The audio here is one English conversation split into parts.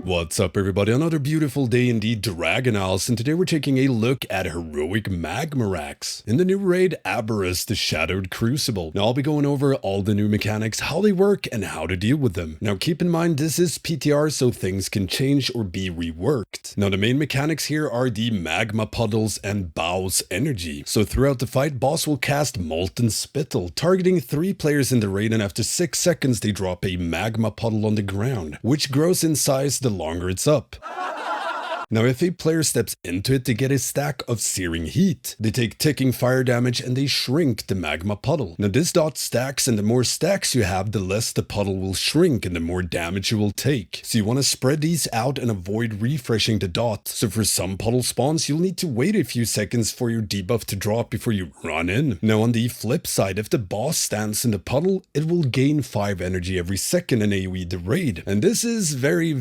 What's up everybody, another beautiful day in the Dragon Isles, and today we're taking a look at heroic Magmorax in the new raid Aberrus, the Shadowed Crucible. Now I'll be going over all the new mechanics, how they work, and how to deal with them. Now keep in mind this is PTR, so things can change or be reworked. Now the main mechanics here are the magma puddles and Bow's energy. So throughout the fight, boss will cast Molten Spittle, targeting 3 players in the raid, and after 6 seconds they drop a magma puddle on the ground, which grows in size the longer it's up. Now if a player steps into it, they get a stack of searing heat. They take ticking fire damage and they shrink the magma puddle. Now this dot stacks, and the more stacks you have, the less the puddle will shrink and the more damage you will take. So you want to spread these out and avoid refreshing the dot. So for some puddle spawns, you'll need to wait a few seconds for your debuff to drop before you run in. Now on the flip side, if the boss stands in the puddle, it will gain 5 energy every second and AoE the raid. And this is very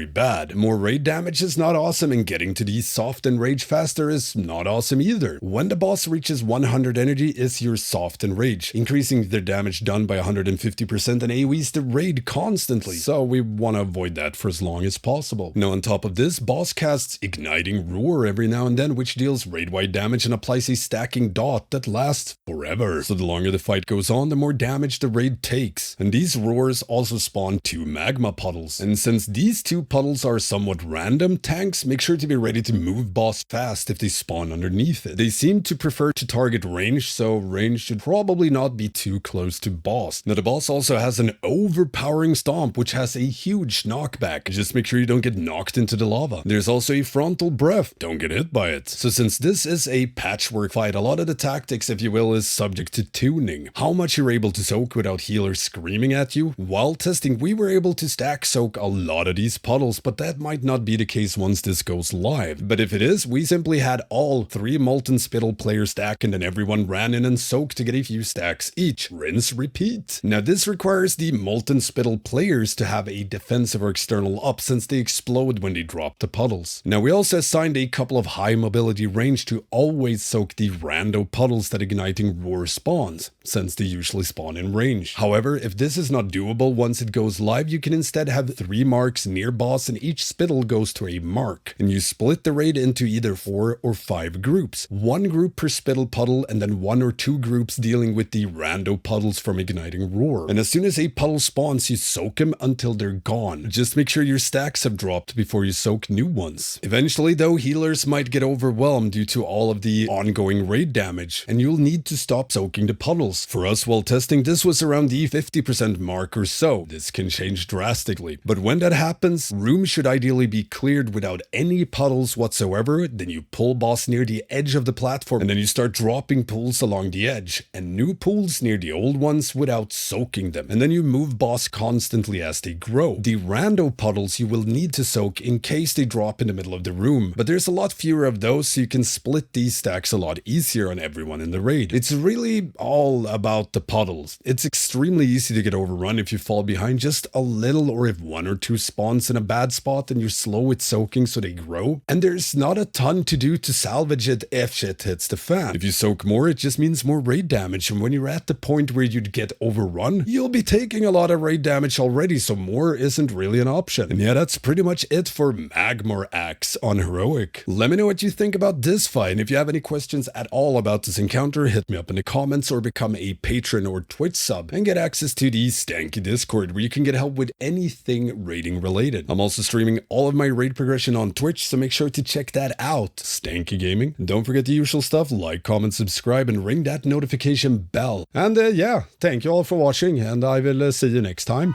bad. More raid damage is not awesome, and getting to these soft and rage faster is not awesome either. When the boss reaches 100 energy is your soft and rage, increasing their damage done by 150% and AoEs the raid constantly, so we want to avoid that for as long as possible. Now on top of this, boss casts Igniting Roar every now and then, which deals raid-wide damage and applies a stacking dot that lasts forever. So the longer the fight goes on, the more damage the raid takes. And these roars also spawn 2 magma puddles. And since these 2 puddles are somewhat random, tanks make sure to be ready to move boss fast if they spawn underneath it. They seem to prefer to target range, so range should probably not be too close to boss. Now the boss also has an overpowering stomp, which has a huge knockback. Just make sure you don't get knocked into the lava. There's also a frontal breath. Don't get hit by it. So since this is a patchwork fight, a lot of the tactics, if you will, is subject to tuning. How much you're able to soak without healers screaming at you. While testing, we were able to stack soak a lot of these puddles, but that might not be the case once this goes live. But if it is, we simply had all 3 Molten Spittle players stack, and then everyone ran in and soaked to get a few stacks each. Rinse, repeat. Now this requires the Molten Spittle players to have a defensive or external up, since they explode when they drop the puddles. Now we also assigned a couple of high mobility range to always soak the rando puddles that Igniting Roar spawns, since they usually spawn in range. However, if this is not doable once it goes live, you can instead have 3 marks near boss, and each spittle goes to a mark. And you split the raid into either 4 or 5 groups. 1 group per spittle puddle, and then 1 or 2 groups dealing with the rando puddles from Igniting Roar. And as soon as a puddle spawns, you soak them until they're gone. Just make sure your stacks have dropped before you soak new ones. Eventually though, healers might get overwhelmed due to all of the ongoing raid damage, and you'll need to stop soaking the puddles. For us while testing, this was around the 50% mark or so. This can change drastically. But when that happens, rooms should ideally be cleared without any puddles whatsoever. Then you pull boss near the edge of the platform, and then you start dropping pools along the edge, and new pools near the old ones without soaking them. And then you move boss constantly as they grow. The rando puddles you will need to soak in case they drop in the middle of the room, but there's a lot fewer of those, so you can split these stacks a lot easier on everyone in the raid. It's really all about the puddles. It's extremely easy to get overrun if you fall behind just a little, or if 1 or 2 spawns in a bad spot and you're slow with soaking so they grow. And there's not a ton to do to salvage it if shit hits the fan. If you soak more, it just means more raid damage, and when you're at the point where you'd get overrun, you'll be taking a lot of raid damage already, so more isn't really an option. And yeah, that's pretty much it for Magmorax on heroic. Let me know what you think about this fight, and if you have any questions at all about this encounter, hit me up in the comments or become a patron or Twitch sub and get access to the Stankie Discord, where you can get help with anything raiding related. I'm also streaming all of my raid progression on Twitch, so make sure to check that out. Stankie Gaming. And don't forget the usual stuff: like, comment, subscribe, and ring that notification bell. And yeah, thank you all for watching, and I will see you next time.